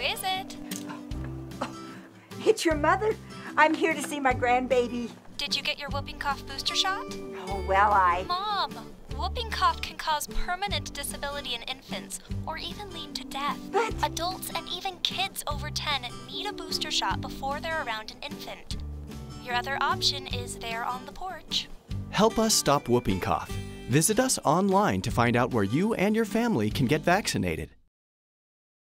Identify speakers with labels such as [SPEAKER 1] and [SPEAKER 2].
[SPEAKER 1] is it?
[SPEAKER 2] It's your mother. I'm here to see my grandbaby.
[SPEAKER 1] Did you get your whooping cough booster shot?
[SPEAKER 2] Oh, well,
[SPEAKER 1] Mom, whooping cough can cause permanent disability in infants or even lead to death.
[SPEAKER 2] But
[SPEAKER 1] Adults and even kids over 10 need a booster shot before they're around an infant. Your other option is there on the porch.
[SPEAKER 3] Help us stop whooping cough. Visit us online to find out where you and your family can get vaccinated.